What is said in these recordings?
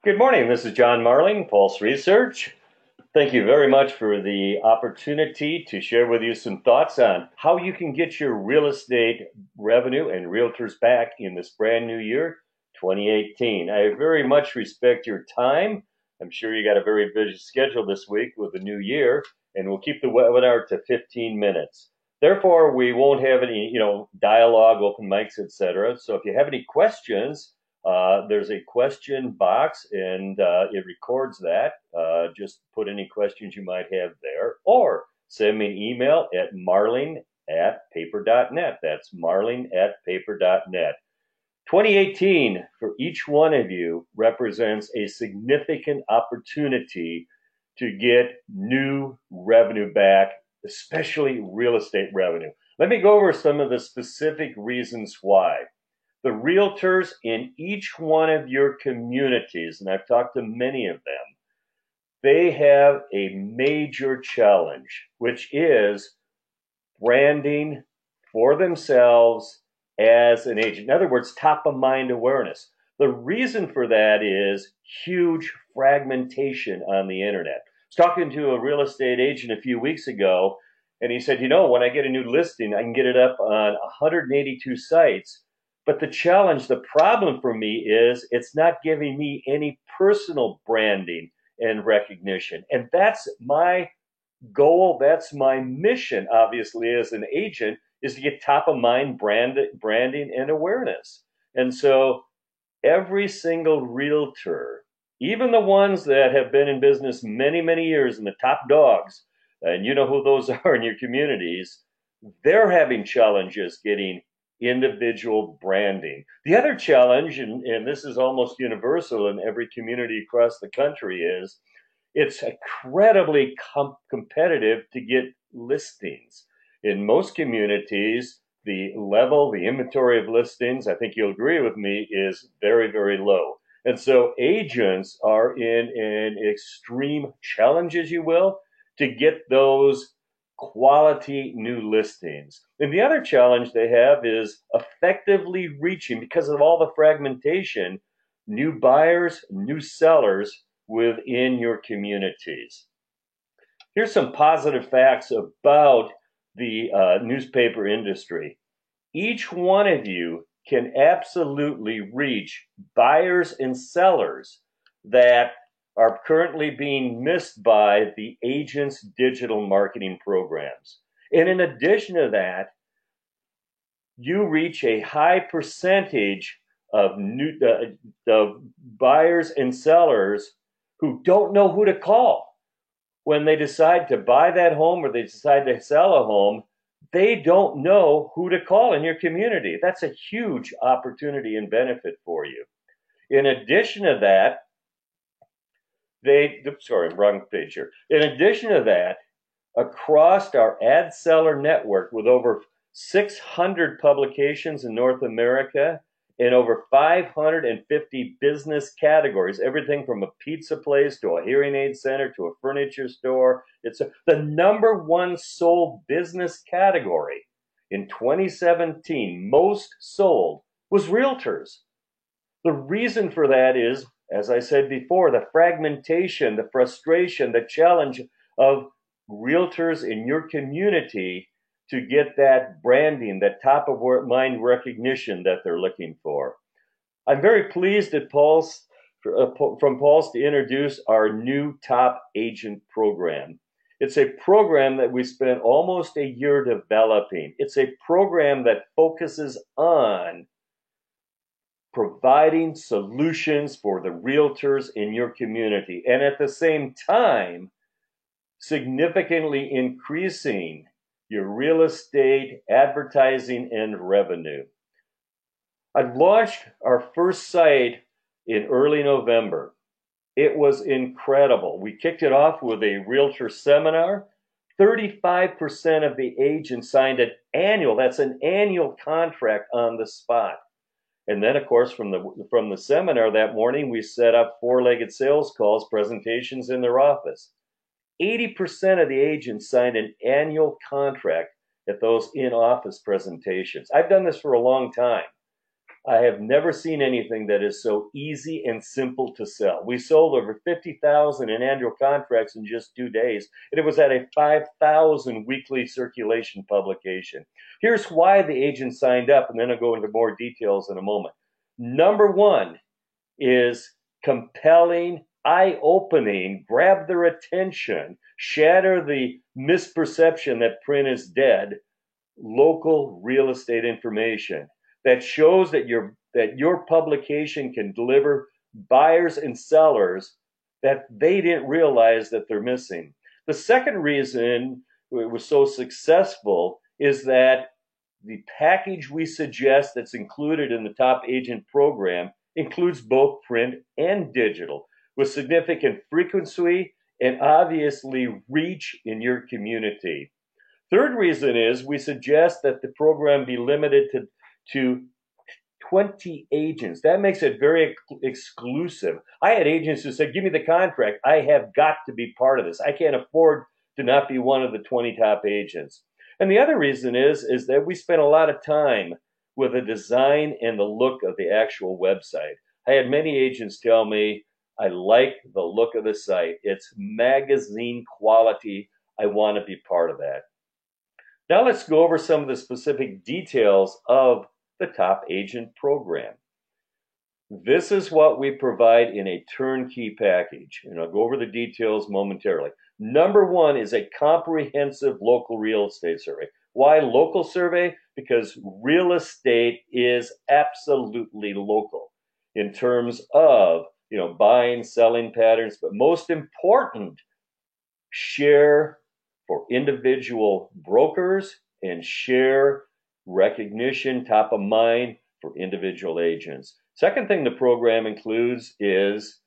Good morning. This is John Marling, Pulse Research. Thank you very much for the opportunity to share with you some thoughts on how you can get your real estate revenue and realtors back in this brand new year, 2018. I very much respect your time. I'm sure you got a very busy schedule this week with the new year, and we'll keep the webinar to 15 minutes. Therefore, we won't have any, dialogue, open mics, etc. So if you have any questions, there's a question box and it records that. Just put any questions you might have there or send me an email at marling@paper.net. That's marling@paper.net. 2018 for each one of you represents a significant opportunity to get new revenue back, especially real estate revenue. Let me go over some of the specific reasons why. The realtors in each one of your communities, and I've talked to many of them, they have a major challenge, which is branding for themselves as an agent. In other words, top of mind awareness. The reason for that is huge fragmentation on the internet. I was talking to a real estate agent a few weeks ago, and he said, when I get a new listing, I can get it up on 182 sites. But the problem for me is it's not giving me any personal branding and recognition. And that's my goal. That's my mission, obviously, as an agent, is to get top of mind branding and awareness. And so every single realtor, even the ones that have been in business many, many years and the top dogs, and you know who those are in your communities, they're having challenges getting individual branding. The other challenge, and this is almost universal in every community across the country, is it's incredibly competitive to get listings. In most communities, the inventory of listings, I think you'll agree with me, is very, very low. And so agents are in an extreme challenge, as you will, to get those quality new listings. And the other challenge they have is effectively reaching, because of all the fragmentation, new buyers, new sellers within your communities. Here's some positive facts about the newspaper industry. Each one of you can absolutely reach buyers and sellers that are currently being missed by the agent's digital marketing programs. And in addition to that, you reach a high percentage of buyers and sellers who don't know who to call when they decide to buy that home or they decide to sell a home. They don't know who to call in your community. That's a huge opportunity and benefit for you. In addition to that, wrong page here. In addition to that, across our ad seller network with over 600 publications in North America and over 550 business categories, everything from a pizza place to a hearing aid center to a furniture store. It's the number one sold business category in 2017, most sold, was realtors. The reason for that is, as I said before, the fragmentation, the frustration, the challenge of realtors in your community to get that branding, that top of mind recognition that they're looking for. I'm very pleased at from Pulse to introduce our new Top Agent program. It's a program that we spent almost a year developing. It's a program that focuses on providing solutions for the realtors in your community, and at the same time, significantly increasing your real estate advertising and revenue. I've launched our first site in early November. It was incredible. We kicked it off with a realtor seminar. 35% of the agents signed an annual contract on the spot. And then, of course, from the seminar that morning, we set up four-legged sales calls, presentations in their office. 80% of the agents signed an annual contract at those in-office presentations. I've done this for a long time. I have never seen anything that is so easy and simple to sell. We sold over 50,000 in annual contracts in just 2 days, and it was at a 5,000 weekly circulation publication. Here's why the agent signed up, and then I'll go into more details in a moment. Number one is compelling, eye-opening, grab their attention, shatter the misperception that print is dead, local real estate information that shows that your publication can deliver buyers and sellers that they didn't realize that they're missing. The second reason it was so successful is that the package we suggest that's included in the Top Agent program includes both print and digital, with significant frequency and obviously reach in your community. Third reason is we suggest that the program be limited to 20 agents. That makes it very exclusive. I had agents who said, give me the contract. I have got to be part of this. I can't afford to not be one of the 20 top agents. And the other reason is that we spent a lot of time with the design and the look of the actual website. I had many agents tell me, I like the look of the site. It's magazine quality. I want to be part of that. Now let's go over some of the specific details of the Top Agent program. This is what we provide in a turnkey package, and I'll go over the details momentarily. Number one is a comprehensive local real estate survey. Why local survey? Because real estate is absolutely local in terms of buying, selling patterns, but most important, share for individual brokers and share recognition top of mind for individual agents. Second thing the program includes is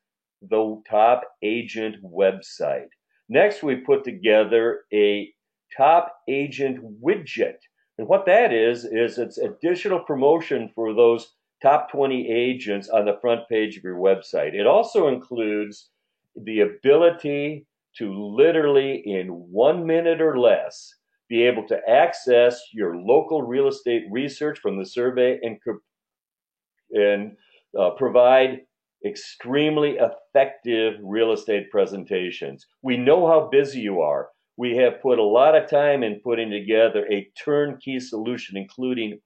the Top Agent website. Next, we put together a Top Agent widget. And what that is it's additional promotion for those top 20 agents on the front page of your website. It also includes the ability to literally in 1 minute or less be able to access your local real estate research from the survey and provide extremely effective real estate presentations. We know how busy you are. We have put a lot of time in putting together a turnkey solution, including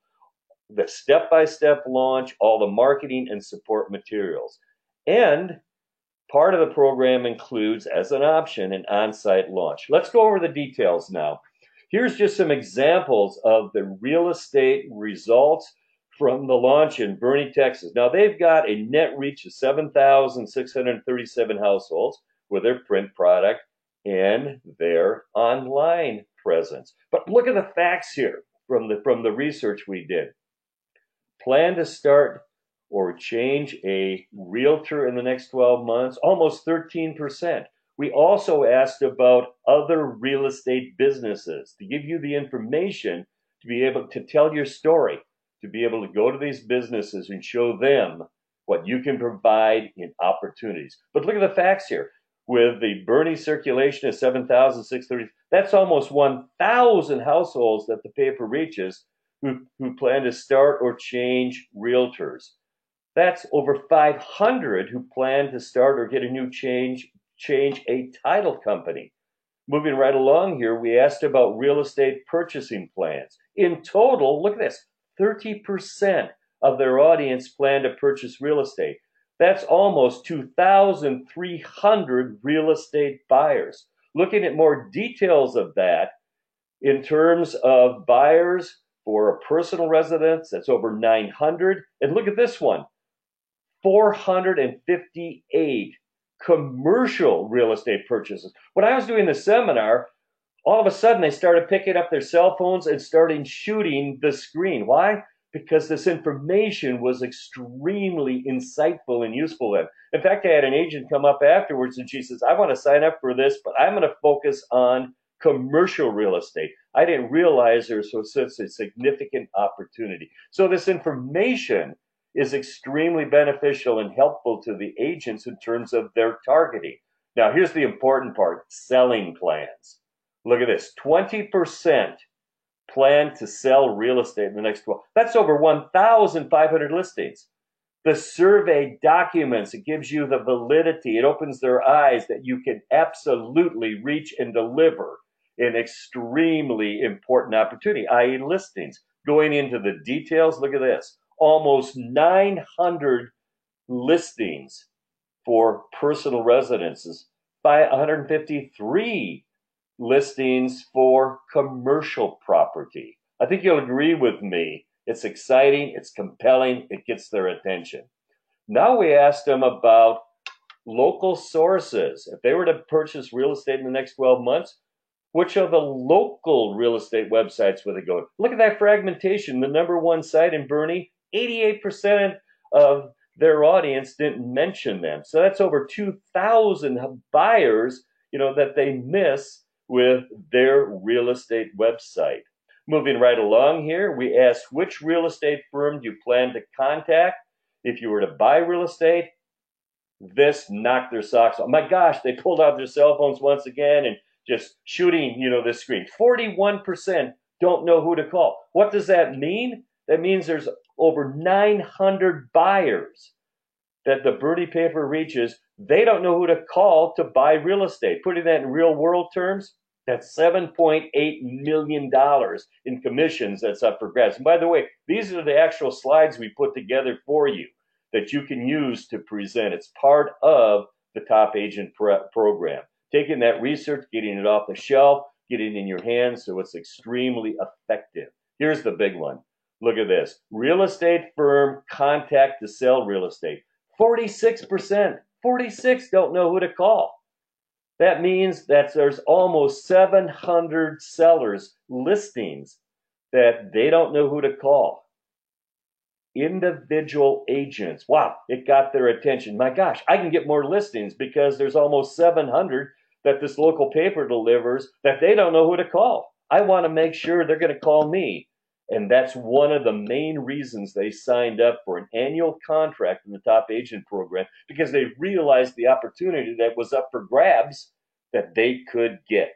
the step-by-step launch, all the marketing and support materials. And part of the program includes, as an option, an on-site launch. Let's go over the details now. Here's just some examples of the real estate results from the launch in Boerne, Texas. Now, they've got a net reach of 7,637 households with their print product and their online presence. But look at the facts here from the research we did. Plan to start or change a realtor in the next 12 months, almost 13%. We also asked about other real estate businesses to give you the information to be able to tell your story, to be able to go to these businesses and show them what you can provide in opportunities. But look at the facts here. With the Boerne circulation of 7,630, that's almost 1,000 households that the paper reaches who plan to start or change realtors. That's over 500 who plan to start or get a new change a title company. Moving right along here, we asked about real estate purchasing plans. In total, look at this, 30% of their audience plan to purchase real estate. That's almost 2,300 real estate buyers. Looking at more details of that, in terms of buyers for a personal residence, that's over 900. And look at this one, 458 commercial real estate purchases. When I was doing the seminar, all of a sudden they started picking up their cell phones and starting shooting the screen. Why? Because this information was extremely insightful and useful to them. In fact, I had an agent come up afterwards and she says, I want to sign up for this, but I'm going to focus on commercial real estate. I didn't realize there was such a significant opportunity. So this information is extremely beneficial and helpful to the agents in terms of their targeting. Now, here's the important part, selling plans. Look at this, 20% plan to sell real estate in the next 12. That's over 1,500 listings. The survey documents, it gives you the validity, it opens their eyes that you can absolutely reach and deliver an extremely important opportunity, i.e. listings. Going into the details, look at this. Almost 900 listings for personal residences, by 153 listings for commercial property. I think you'll agree with me. It's exciting, it's compelling, it gets their attention. Now we asked them about local sources. If they were to purchase real estate in the next 12 months, which of the local real estate websites would they go to? Look at that fragmentation. The number one site in Boerne, 88% of their audience didn't mention them. So that's over 2,000 buyers, that they miss with their real estate website. Moving right along here, we asked which real estate firm do you plan to contact if you were to buy real estate. This knocked their socks off. My gosh, they pulled out their cell phones once again and just shooting, this screen. 41% don't know who to call. What does that mean? That means there's over 900 buyers that the Boerne paper reaches. They don't know who to call to buy real estate. Putting that in real world terms, that's $7.8 million in commissions that's up for grabs. And by the way, these are the actual slides we put together for you that you can use to present. It's part of the Top Agent program. Taking that research, getting it off the shelf, getting it in your hands, so it's extremely effective. Here's the big one. Look at this. Real estate firm contact to sell real estate. 46%. 46 don't know who to call. That means that there's almost 700 sellers, listings, that they don't know who to call. Individual agents. Wow, it got their attention. My gosh, I can get more listings because there's almost 700 that this local paper delivers that they don't know who to call. I want to make sure they're going to call me. And that's one of the main reasons they signed up for an annual contract in the Top Agent program, because they realized the opportunity that was up for grabs that they could get.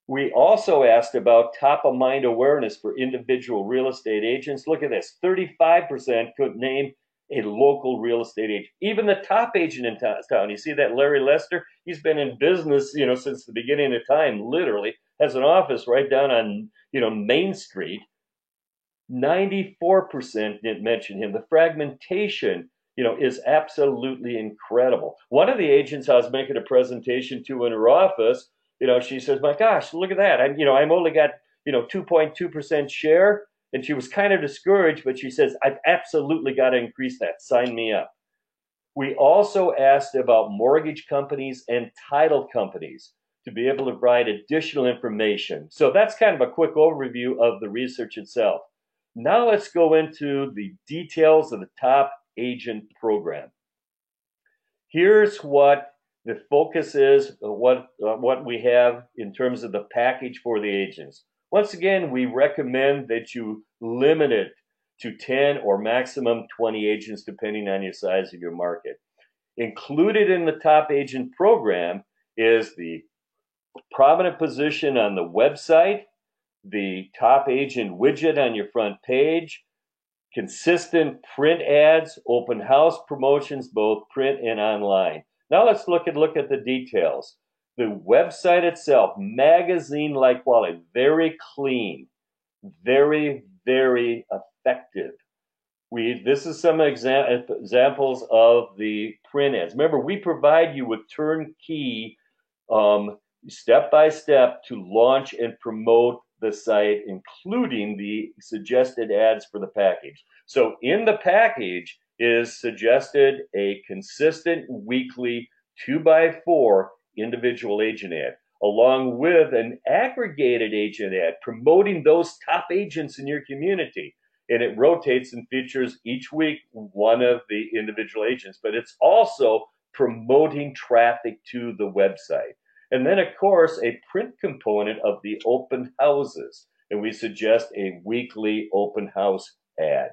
We also asked about top of mind awareness for individual real estate agents. Look at this. 35% could name a local real estate agent. Even the top agent in town. You see that Larry Lester? He's been in business, since the beginning of time, literally. Has an office right down on, Main Street. 94% didn't mention him. The fragmentation, is absolutely incredible. One of the agents I was making a presentation to in her office, she says, my gosh, look at that. I'm only got, 2.2% share. And she was kind of discouraged, but she says, I've absolutely got to increase that. Sign me up. We also asked about mortgage companies and title companies to be able to provide additional information. So that's kind of a quick overview of the research itself. Now let's go into the details of the Top Agent program. Here's what the focus is, what we have in terms of the package for the agents. Once again, we recommend that you limit it to 10 or maximum 20 agents, depending on your size of your market. Included in the Top Agent program is the prominent position on the website, the Top Agent widget on your front page, consistent print ads, open house promotions, both print and online. Now let's look at the details. The website itself, magazine-like quality, very clean, very, very effective. This is some examples of the print ads. Remember, we provide you with turnkey, step-by-step to launch and promote the site, including the suggested ads for the package. So in the package is suggested a consistent weekly 2x4 individual agent ad, along with an aggregated agent ad promoting those top agents in your community. And it rotates and features each week one of the individual agents, but it's also promoting traffic to the website. And then, of course, a print component of the open houses. And we suggest a weekly open house ad.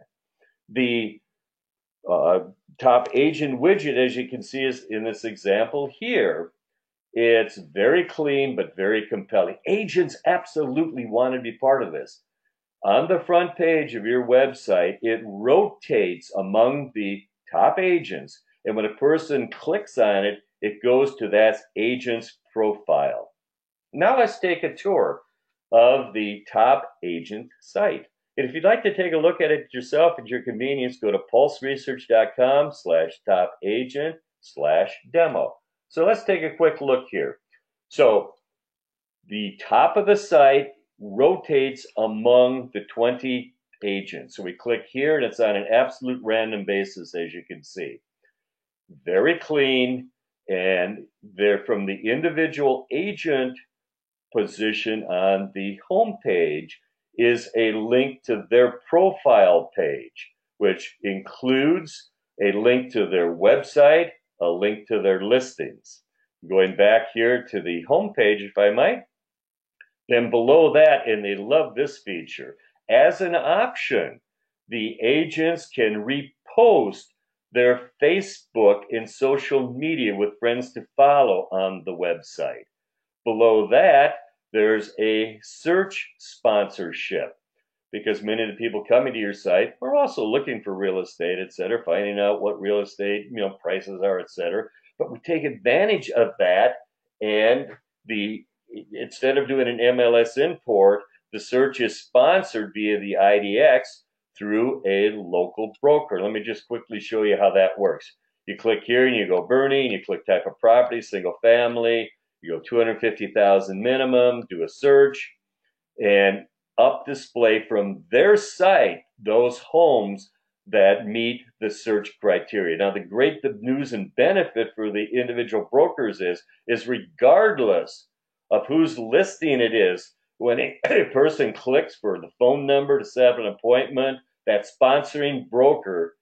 The Top Agent widget, as you can see, is in this example here, It's very clean, but very compelling. Agents absolutely want to be part of this. On the front page of your website, it rotates among the top agents. And when a person clicks on it, it goes to that agent's profile. Now let's take a tour of the top agent site. And if you'd like to take a look at it yourself at your convenience, go to pulseresearch.com/top agent/demo. So let's take a quick look here. So the top of the site rotates among the 20 agents. So we click here and it's on an absolute random basis, as you can see. Very clean, and they're from the individual agent position on the home page is a link to their profile page, which includes a link to their website, a link to their listings. Going back here to the home page, if I might, then below that, and they love this feature, as an option, the agents can repost their Facebook and social media with friends to follow on the website. Below that, there's a search sponsorship, because many of the people coming to your site are also looking for real estate, et cetera, finding out what real estate, prices are, et cetera. But we take advantage of that, and instead of doing an MLS import, the search is sponsored via the IDX through a local broker. Let me just quickly show you how that works. You click here and you go Bernie, and you click type of property, single family, you go 250,000 minimum, do a search, and up display from their site those homes that meet the search criteria. Now, the great news and benefit for the individual brokers is regardless of whose listing it is, when a person clicks for the phone number to set up an appointment, that sponsoring broker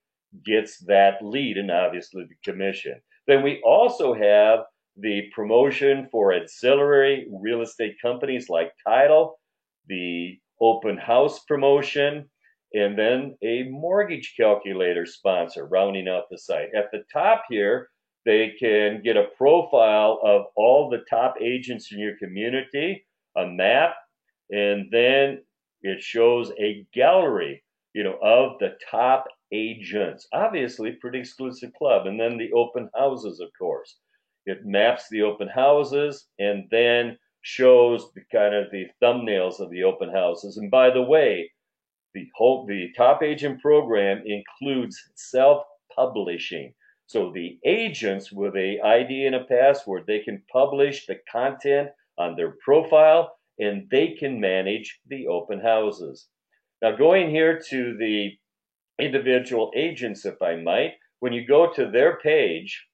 gets that lead and obviously the commission. Then we also have the promotion for ancillary real estate companies like title, the open house promotion, and then a mortgage calculator sponsor rounding out the site. At the top here, they can get a profile of all the top agents in your community, a map, and then it shows a gallery, of the top agents. Obviously, pretty exclusive club. And then the open houses, of course. It maps the open houses and then shows the thumbnails of the open houses. And by the way, the top agent program includes self-publishing. So the agents with a ID and a password, they can publish the content on their profile and they can manage the open houses. Now, going here to the individual agents, if I might, when you go to their page,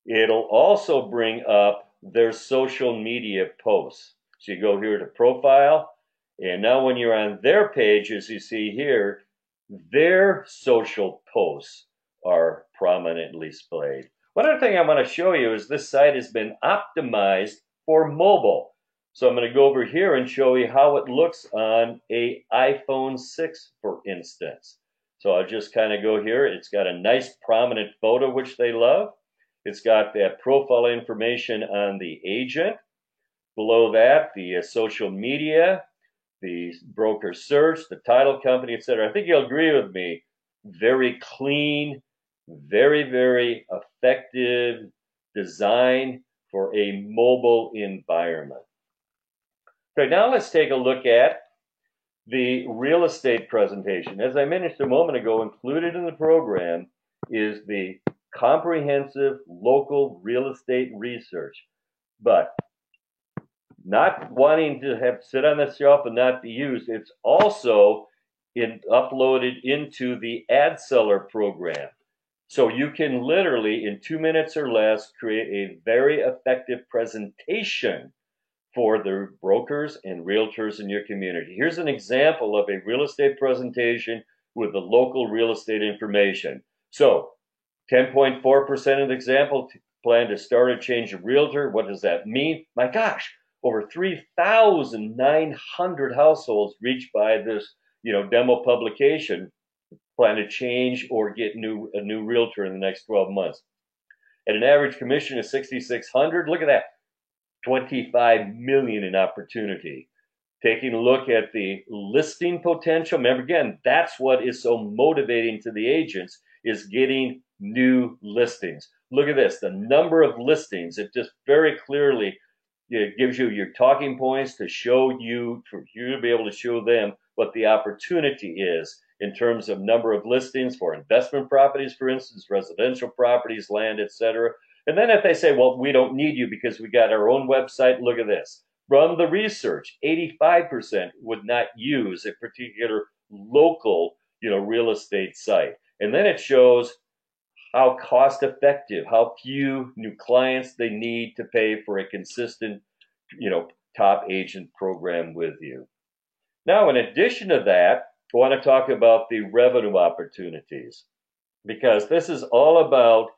it'll also bring up their social media posts. So you go here to profile, and now when you're on their page, as you see here, their social posts are prominently displayed. One other thing I want to show you is this site has been optimized for mobile. So I'm going to go over here and show you how it looks on an iPhone 6, for instance. So I'll just kind of go here. It's got a nice prominent photo, which they love. It's got that profile information on the agent. Below that, the social media, the broker search, the title company, etc. I think you'll agree with me. Very clean, very, very effective design for a mobile environment. Okay, now let's take a look at the real estate presentation. As I mentioned a moment ago, included in the program is the comprehensive local real estate research. But not wanting to sit on the shelf and not be used, it's also uploaded into the ad seller program. So you can literally, in 2 minutes or less, create a very effective presentation for the brokers and realtors in your community. Here's an example of a real estate presentation with the local real estate information. So 10.4% of the example plan to start or change a realtor. What does that mean? My gosh, over 3,900 households reached by this, demo publication plan to change or get a new realtor in the next 12 months. at an average commission of $6,600. Look at that, $25 million in opportunity. Taking a look at the listing potential. Remember, again, that's what is so motivating to the agents, is getting new listings. Look at this, the number of listings. It just very clearly, it gives you your talking points to show you, for you to be able to show them what the opportunity is in terms of number of listings for investment properties, for instance, residential properties, land, etc. And then if they say, well, we don't need you because we got our own website, look at this. From the research, 85% would not use a particular local, real estate site. And then it shows how cost effective, how few new clients they need to pay for a consistent, top agent program with you. Now, in addition to that, I want to talk about the revenue opportunities, because this is all about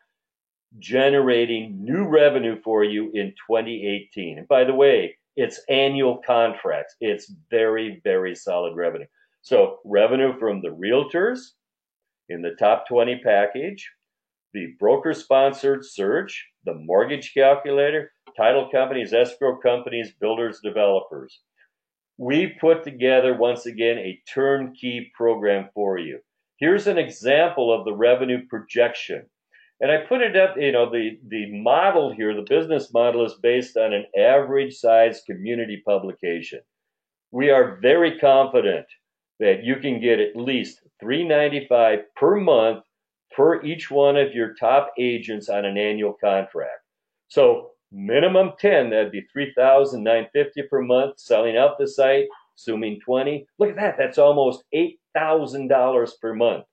generating new revenue for you in 2018. And by the way, it's annual contracts. It's very, very solid revenue. So revenue from the realtors in the top 20 package, the broker-sponsored search, the mortgage calculator, title companies, escrow companies, builders, developers. We put together, once again, a turnkey program for you. Here's an example of the revenue projection. And I put it up, the model here, the business model is based on an average size community publication. We are very confident that you can get at least $395 per month per each one of your top agents on an annual contract. So minimum 10, that'd be $3,950 per month, selling out the site, assuming 20. Look at that, that's almost $8,000 per month.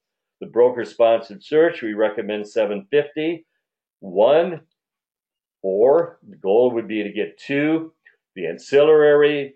The broker-sponsored search, we recommend $750. 1, 4, the goal would be to get 2. The ancillary,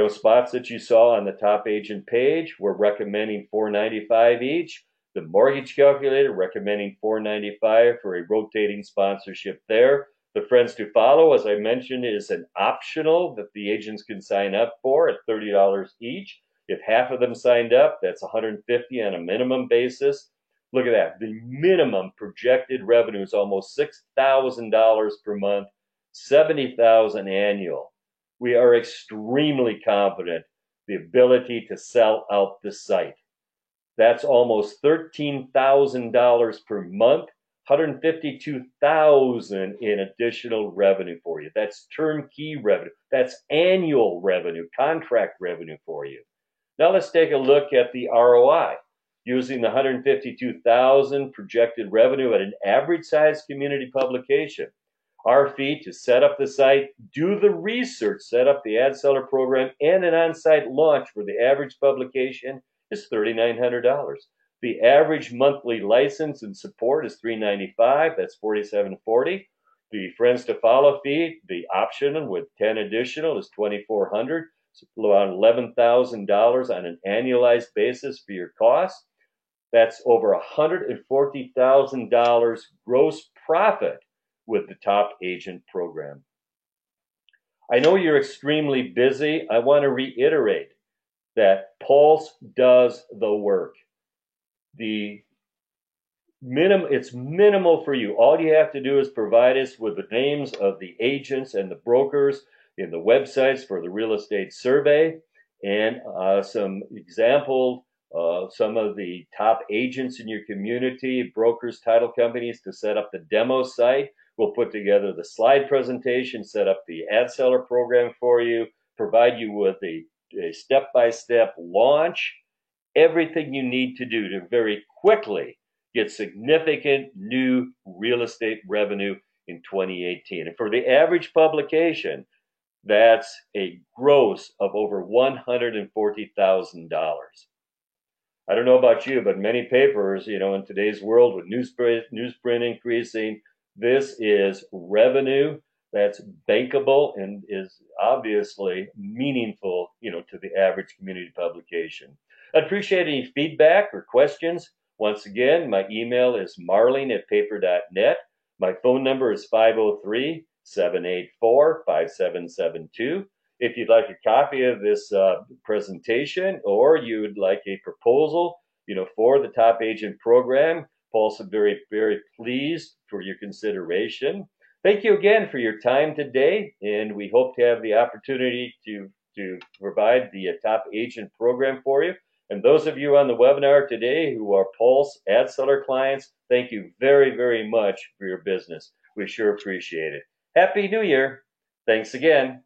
spots that you saw on the top agent page, we're recommending $495 each. The mortgage calculator, recommending $495 for a rotating sponsorship there. The Friends to Follow, as I mentioned, is an optional that the agents can sign up for at $30 each. If half of them signed up, that's $150 on a minimum basis. Look at that. The minimum projected revenue is almost $6,000 per month, $70,000 annual. We are extremely confident the ability to sell out the site. That's almost $13,000 per month, $152,000 in additional revenue for you. That's turnkey revenue. That's annual revenue, contract revenue for you. Now let's take a look at the ROI. Using the $152,000 projected revenue at an average size community publication. Our fee to set up the site, do the research, set up the ad seller program, and an on-site launch for the average publication is $3,900. The average monthly license and support is $395. That's $4,740. The Friends to Follow fee, the option with 10 additional, is $2,400. So around $11,000 on an annualized basis for your cost. That's over $140,000 gross profit with the top agent program. I know you're extremely busy. I want to reiterate that Pulse does the work. It's minimal for you. All you have to do is provide us with the names of the agents and the brokers in the websites for the real estate survey, and some example, some of the top agents in your community, brokers, title companies, to set up the demo site. We'll put together the slide presentation, set up the ad seller program for you, provide you with a step-by-step launch, everything you need to do to very quickly get significant new real estate revenue in 2018. And for the average publication, that's a gross of over $140,000. I don't know about you, but many papers, in today's world with newsprint increasing, this is revenue that's bankable and is obviously meaningful, to the average community publication. I'd appreciate any feedback or questions. Once again, my email is marling@paper.net. My phone number is 503-784-5772. If you'd like a copy of this presentation, or you would like a proposal, for the top agent program, Pulse, very, very pleased for your consideration. Thank you again for your time today, and we hope to have the opportunity to provide the top agent program for you. And those of you on the webinar today who are Pulse ad seller clients, thank you very, very much for your business. We sure appreciate it. Happy New Year. Thanks again.